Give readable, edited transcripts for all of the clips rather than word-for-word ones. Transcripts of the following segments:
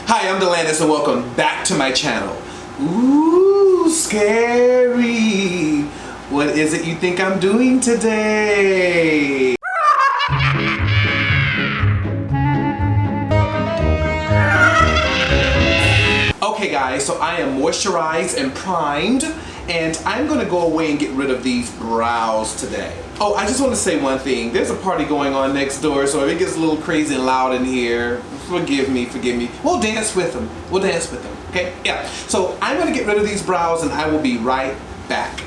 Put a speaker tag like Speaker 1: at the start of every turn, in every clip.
Speaker 1: Hi, I'm Delandis and welcome back to my channel. Ooh, scary. What is it you think I'm doing today? Okay guys, so I am moisturized and primed and I'm gonna go away and get rid of these brows today. Oh, I just want to say one thing. There's a party going on next door, so if it gets a little crazy and loud in here, forgive me. We'll dance with them. Okay? Yeah. So I'm gonna get rid of these brows and I will be right back.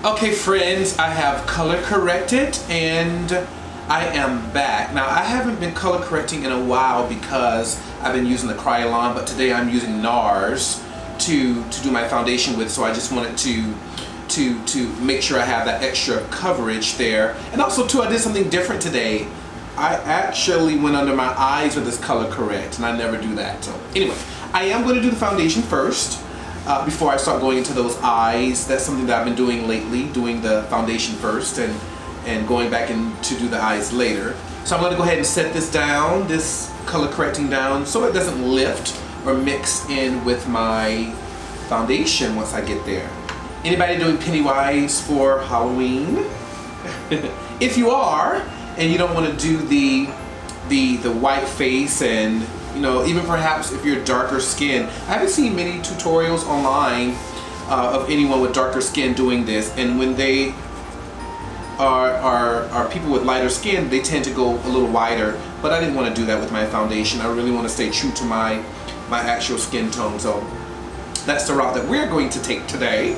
Speaker 1: Okay friends, I have color corrected and I am back. Now I haven't been color correcting in a while because I've been using the Kryolan, but today I'm using NARS to do my foundation with, so I just wanted to make sure I have that extra coverage there. And also too, I did something different today. I actually went under my eyes with this color correct, and I never do that. So anyway, I am going to do the foundation first before I start going into those eyes. That's something that I've been doing lately, doing the foundation first and going back in to do the eyes later. So I'm going to go ahead and set this down, this color correcting down, so it doesn't lift or mix in with my foundation once I get there. Anybody doing Pennywise for Halloween? If you are, and you don't want to do the white face, and you know, even perhaps if you're darker skin, I haven't seen many tutorials online of anyone with darker skin doing this, and when they are people with lighter skin, they tend to go a little wider, but I didn't want to do that with my foundation. I really want to stay true to my actual skin tone, so that's the route that we're going to take today.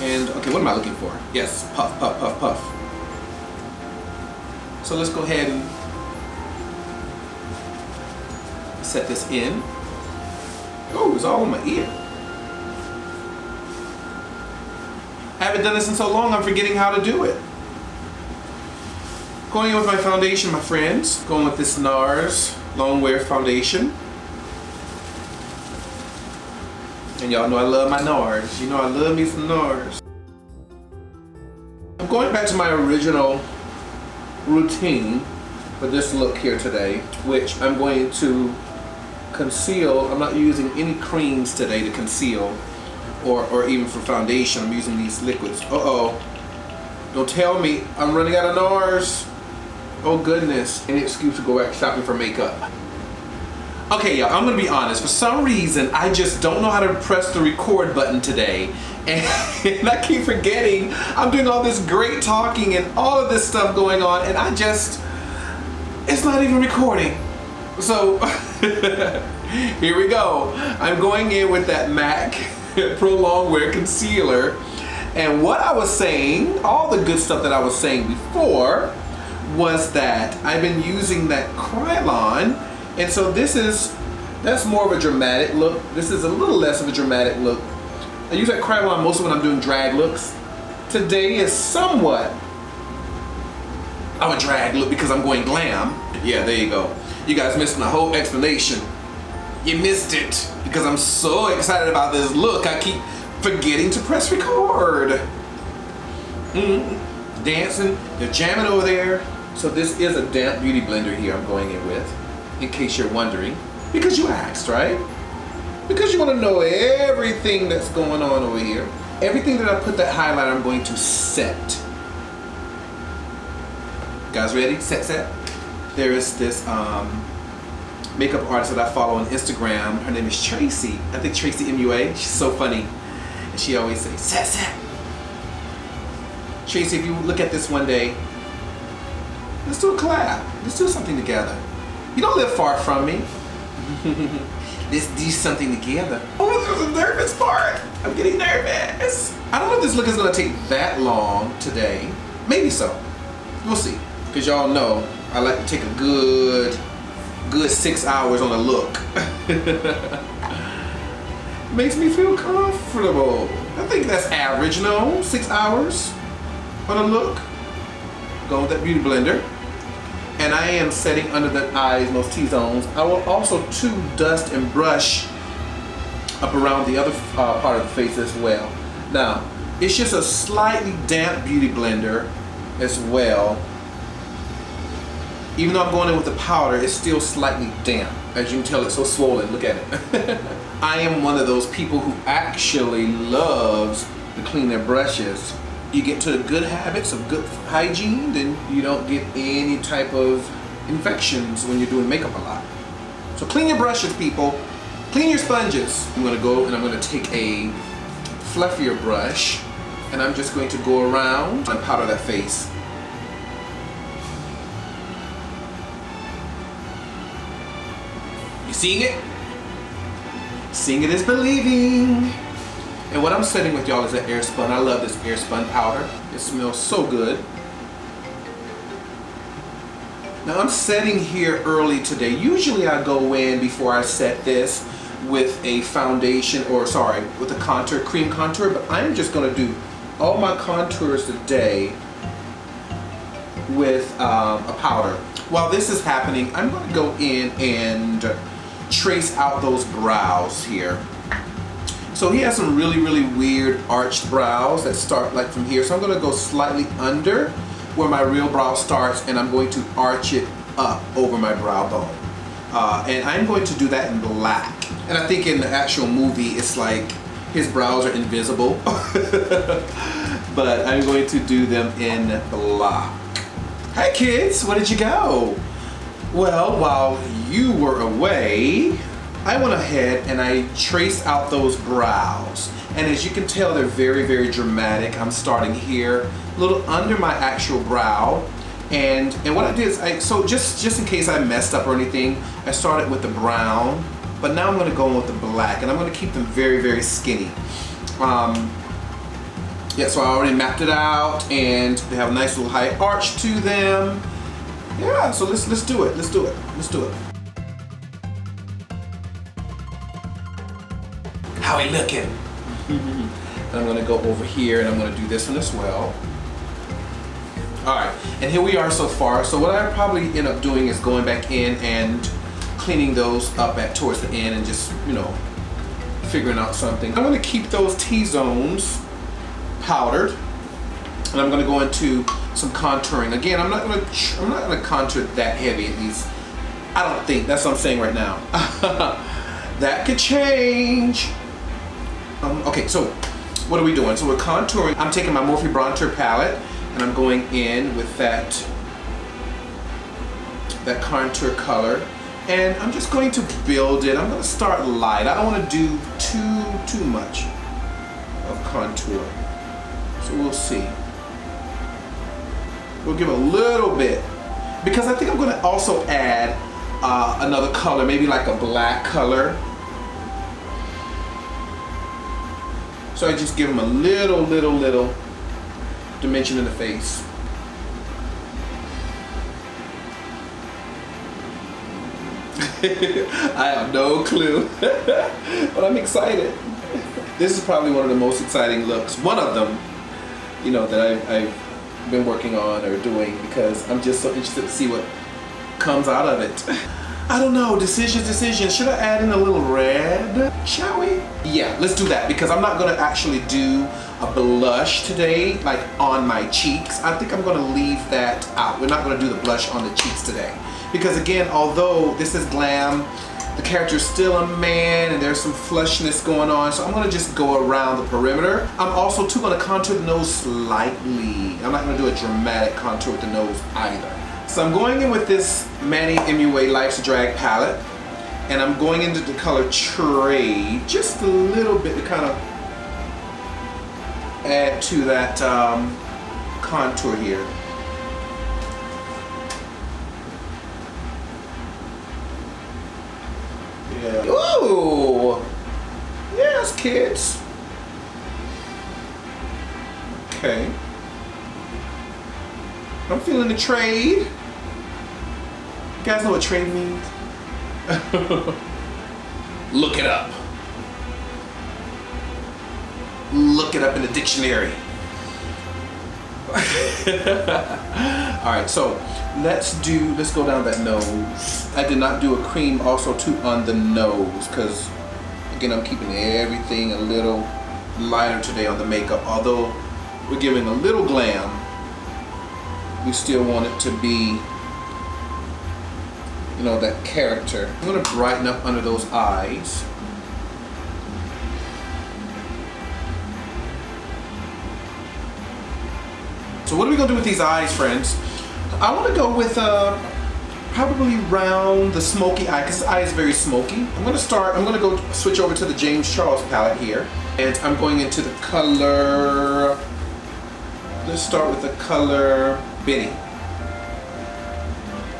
Speaker 1: And okay, what am I looking for? Yes, puff, puff, puff, puff. So let's go ahead and set this in. Oh, it's all in my ear. I haven't done this in so long, I'm forgetting how to do it. Going in with my foundation, my friends. Going with this NARS Long Wear Foundation. And y'all know I love my NARS. You know I love me some NARS. I'm going back to my original routine for this look here today, which I'm going to conceal. I'm not using any creams today to conceal or even for foundation. I'm using these liquids. Uh-oh. Don't tell me I'm running out of NARS. Oh goodness. Any excuse to go back shopping for makeup. Okay y'all, I'm gonna be honest, for some reason I just don't know how to press the record button today, and I keep forgetting I'm doing all this great talking and all of this stuff going on, and it's not even recording. So here we go. I'm going in with that MAC Pro Long Wear Concealer, and what I was saying, all the good stuff that I was saying before, was that I've been using that Kryolan. And so that's more of a dramatic look. This is a little less of a dramatic look. I use that Kryolan mostly when I'm doing drag looks. Today is somewhat of a drag look because I'm going glam. Yeah, there you go. You guys missed my whole explanation. You missed it because I'm so excited about this look. I keep forgetting to press record. Dancing, they're jamming over there. So this is a damp beauty blender here I'm going in with, in case you're wondering, because you asked, right? Because you want to know everything that's going on over here. Everything that I put that highlighter, I'm going to set. Guys ready? Set. There is this makeup artist that I follow on Instagram. Her name is Tracy. I think Tracy MUA. She's so funny. And she always says, set. Tracy, if you look at this one day, let's do a collab. Let's do something together. You don't live far from me. Let's do something together. Oh, this is the nervous part. I'm getting nervous. I don't know if this look is gonna take that long today. Maybe so. We'll see. Because y'all know I like to take a good 6 hours on a look. Makes me feel comfortable. I think that's average, no? 6 hours on a look. Go with that beauty blender. And I am setting under the eyes, those T-zones. I will also too dust and brush up around the other part of the face as well. Now, it's just a slightly damp beauty blender as well. Even though I'm going in with the powder, it's still slightly damp. As you can tell, it's so swollen. Look at it. I am one of those people who actually loves to clean their brushes. You get to the good habits of good hygiene, then you don't get any type of infections when you're doing makeup a lot. So clean your brushes, people. Clean your sponges. I'm gonna go and I'm gonna take a fluffier brush and I'm just going to go around and powder that face. You seeing it? Seeing it is believing. And what I'm setting with y'all is an air spun. I love this air spun powder. It smells so good. Now I'm setting here early today. Usually I go in before I set this with a foundation, or sorry, with a contour, cream contour, but I'm just gonna do all my contours today with a powder. While this is happening, I'm gonna go in and trace out those brows here. So he has some really, really weird arched brows that start like from here. So I'm gonna go slightly under where my real brow starts and I'm going to arch it up over my brow bone. And I'm going to do that in black. And I think in the actual movie, it's like his brows are invisible. But I'm going to do them in black. Hey kids, where did you go? Well, while you were away, I went ahead and I traced out those brows. And as you can tell, they're very, very dramatic. I'm starting here, a little under my actual brow. And what I did is, so just in case I messed up or anything, I started with the brown, but now I'm gonna go in with the black, and I'm gonna keep them very, very skinny. Yeah, so I already mapped it out, and they have a nice little high arch to them. Yeah, so let's do it, let's do it, let's do it. How we looking? And I'm gonna go over here and I'm gonna do this one as well. All right, and here we are so far. So what I probably end up doing is going back in and cleaning those up towards the end and just, you know, figuring out something. I'm gonna keep those T-zones powdered, and I'm gonna go into some contouring. Again, I'm not gonna contour that heavy, at least. I don't think, that's what I'm saying right now. That could change. Okay, so what are we doing? So we're contouring. I'm taking my Morphe Bronzer palette and I'm going in with that contour color, and I'm just going to build it. I'm going to start light. I don't want to do too much of contour. So we'll see. We'll give a little bit, because I think I'm going to also add another color, maybe like a black color. So I just give them a little dimension in the face. I have no clue, but I'm excited. This is probably one of the most exciting looks, one of them, you know, that I've been working on or doing, because I'm just so interested to see what comes out of it. I don't know, decisions. Should I add in a little red? Shall we? Yeah, let's do that, because I'm not gonna actually do a blush today, like on my cheeks. I think I'm gonna leave that out. We're not gonna do the blush on the cheeks today. Because again, although this is GLAM, the character's still a man and there's some fleshiness going on, so I'm gonna just go around the perimeter. I'm also too gonna contour the nose slightly. I'm not gonna do a dramatic contour with the nose either. So I'm going in with this Manny MUA Life's Drag palette, and I'm going into the color Trade just a little bit to kind of add to that contour here. Yeah. Ooh! Yes, kids. Okay. I'm feeling the trade. You guys know what trade means? Look it up. Look it up in the dictionary. Alright, so let's go down that nose. I did not do a cream also too on the nose, because again, I'm keeping everything a little lighter today on the makeup. Although we're giving a little glam, we still want it to be, you know, that character. I'm gonna brighten up under those eyes. So what are we gonna do with these eyes, friends? I wanna go with probably round the smoky eye, because this eye is very smoky. I'm gonna go switch over to the James Charles palette here. And I'm going into the color, let's start with the color Benny.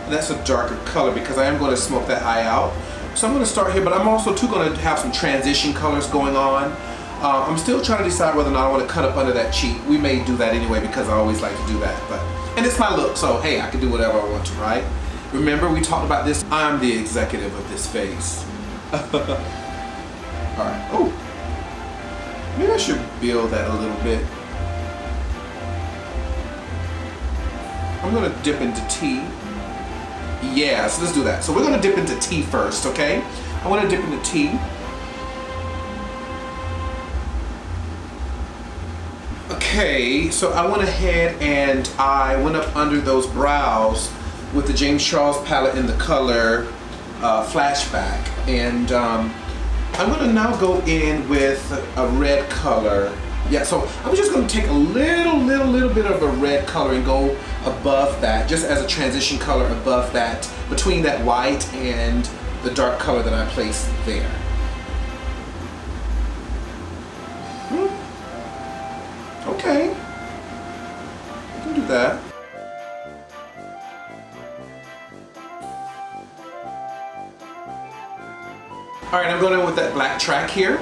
Speaker 1: That's a darker color because I am going to smoke that eye out. So I'm going to start here, but I'm also too going to have some transition colors going on. I'm still trying to decide whether or not I want to cut up under that cheek. We may do that anyway because I always like to do that. And it's my look, so hey, I can do whatever I want to, right? Remember, we talked about this. I'm the executive of this face. Alright. Oh. Maybe I should build that a little bit. I'm going to dip into T. Yeah, so let's do that. So we're going to dip into T first, okay? I want to dip into T. Okay, so I went ahead and I went up under those brows with the James Charles palette in the color Flashback. And I'm going to now go in with a red color. Yeah, so I'm just going to take a little bit of a red color and go above that, just as a transition color above that, between that white and the dark color that I placed there. Okay, I can do that. All right, I'm going in with that black track here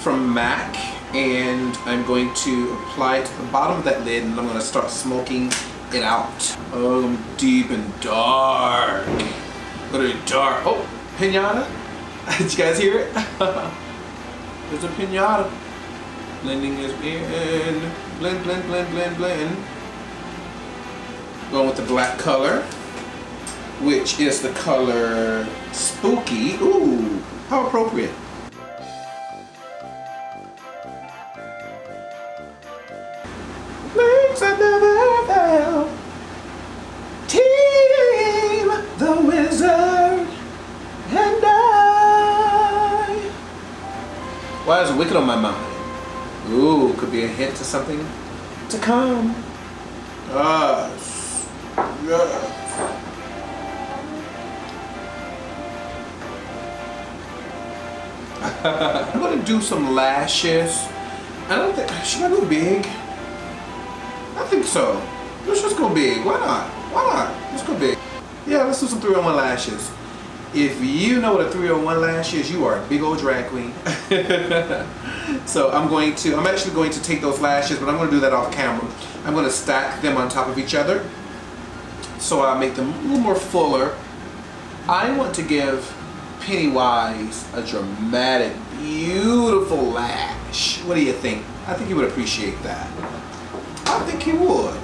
Speaker 1: from MAC, and I'm going to apply it to the bottom of that lid, and I'm going to start smoking it out. Oh, I'm deep and dark. Literally dark. Oh, pinata. Did you guys hear it? There's a pinata. Blending is in. Blend, blend, blend, blend, blend. Going with the black color, which is the color Spooky. Ooh, how appropriate. Flames I never felt. Team, the wizard, and I. Why is Wicked on my mind? Ooh, could be a hint to something to come. Yes. Yes. I'm gonna do some lashes. I don't think, should I go big? I think so. Let's just go big. Why not? Why not? Let's go big. Yeah, let's do some 301 lashes. If you know what a 301 lash is, you are a big old drag queen. So I'm actually going to take those lashes, but I'm going to do that off camera. I'm going to stack them on top of each other, so I'll make them a little more fuller. I want to give Pennywise a dramatic, beautiful lash. What do you think? I think he would appreciate that. I think he would.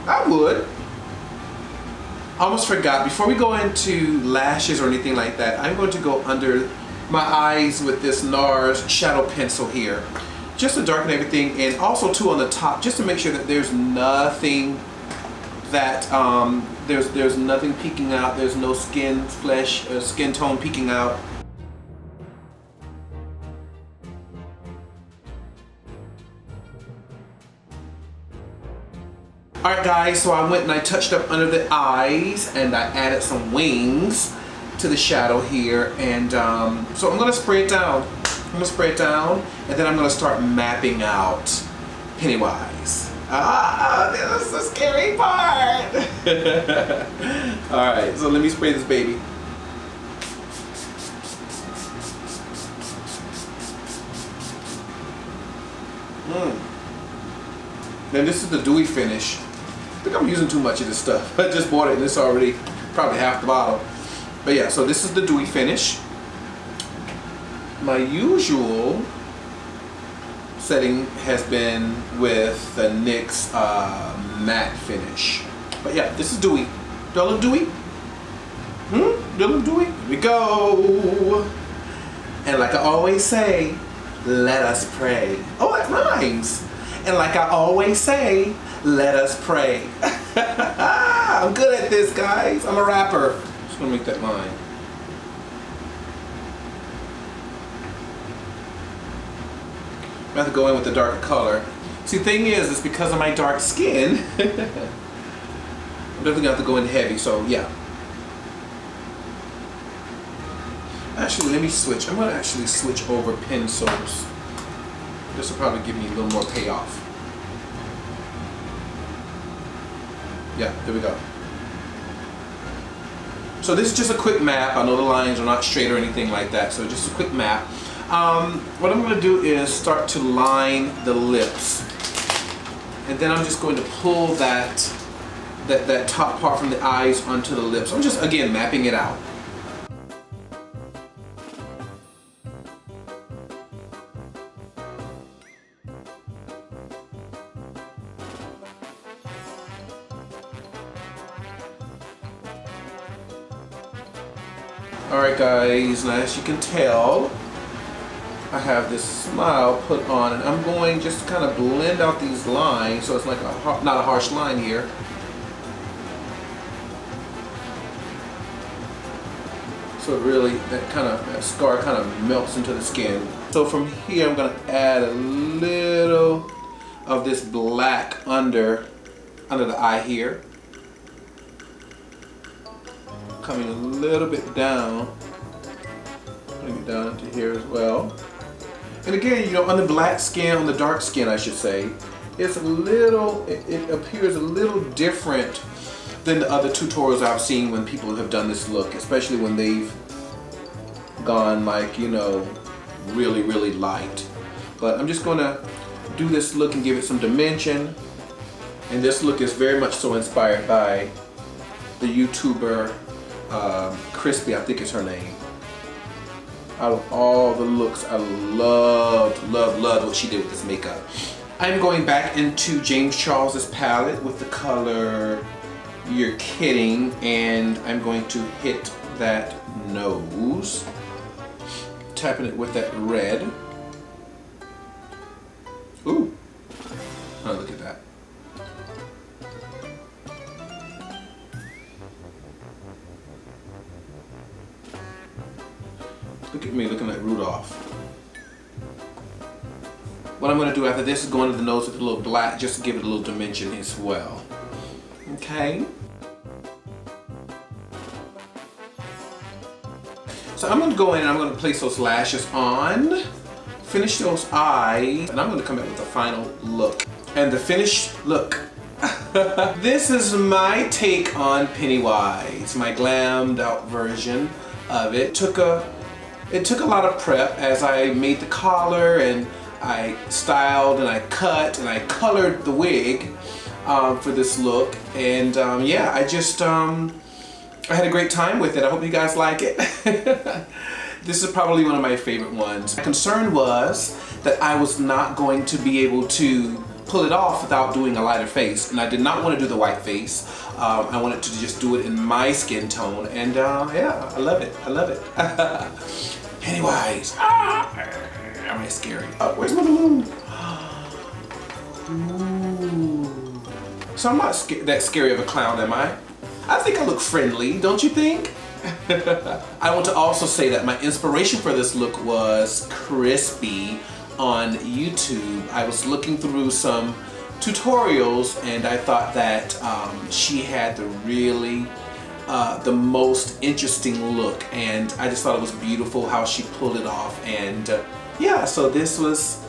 Speaker 1: I would. I almost forgot, before we go into lashes or anything like that, I'm going to go under my eyes with this NARS shadow pencil here, just to darken everything, and also too on the top, just to make sure that there's nothing that there's nothing peeking out. There's no skin, flesh, or skin tone peeking out. Alright guys, so I went and I touched up under the eyes, and I added some wings to the shadow here, and so I'm going to spray it down. I'm going to spray it down, and then I'm going to start mapping out Pennywise. Ah, this is the scary part! Alright, so let me spray this baby. Then this is the dewy finish. I think I'm using too much of this stuff. I just bought it and it's already probably half the bottle. But yeah, so this is the dewy finish. My usual setting has been with the NYX matte finish. But yeah, this is dewy. Do I look dewy? Do I look dewy? Here we go. And like I always say, let us pray. Oh, that rhymes. And like I always say, let us pray. I'm good at this, guys. I'm a rapper. Just gonna make that line. I'm gonna have to go in with the darker color. See, the thing is, it's because of my dark skin. I'm definitely gonna have to go in heavy, so yeah. Actually, let me switch. I'm gonna actually switch over pencils. This will probably give me a little more payoff. Yeah, there we go. So this is just a quick map. I know the lines are not straight or anything like that, so just a quick map. What I'm going to do is start to line the lips, and then I'm just going to pull that top part from the eyes onto the lips. I'm just, again, mapping it out. Alright guys, now as you can tell, I have this smile put on, and I'm going just to kind of blend out these lines so it's like not a harsh line here. So really that scar kind of melts into the skin. So from here I'm going to add a little of this black under the eye here. Coming a little bit down, putting it down into here as well. And again, you know, on the black skin, on the dark skin, I should say, it's a little, it appears a little different than the other tutorials I've seen when people have done this look, especially when they've gone like, you know, really, really light. But I'm just gonna do this look and give it some dimension. And this look is very much so inspired by the YouTuber Chrisspy, I think is her name. Out of all the looks, I loved what she did with this makeup. I'm going back into James Charles's palette with the color You're Kidding, and I'm going to hit that nose, tapping it with that red. Ooh, oh, look at that. Look at me looking like Rudolph. What I'm going to do after this is go into the nose with a little black just to give it a little dimension as well. Okay. So I'm going to go in and I'm going to place those lashes on, finish those eyes, and I'm going to come back with the final look. And the finished look. This is my take on Pennywise, my glammed out version of it. It took a lot of prep as I made the collar, and I styled and I cut and I colored the wig for this look. And yeah, I had a great time with it. I hope you guys like it. This is probably one of my favorite ones. My concern was that I was not going to be able to pull it off without doing a lighter face, and I did not want to do the white face. I wanted to just do it in my skin tone, and yeah, I love it. I love it. Pennywise. Am I scary? Oh, where's my balloon? Ooh. So I'm not that scary of a clown, am I? I think I look friendly, don't you think? I want to also say that my inspiration for this look was Chrisspy on YouTube. I was looking through some tutorials, and I thought that she had the most interesting look, and I just thought it was beautiful how she pulled it off. And yeah, so this was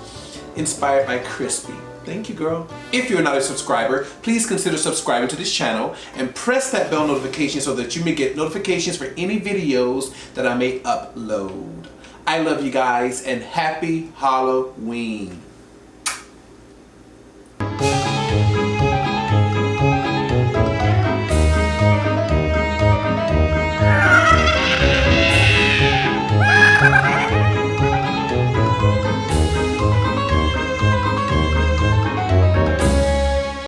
Speaker 1: inspired by Chrisspy. Thank you, girl. If you're not a subscriber, please consider subscribing to this channel and press that bell notification so that you may get notifications for any videos that I may upload. I love you guys, and happy Halloween.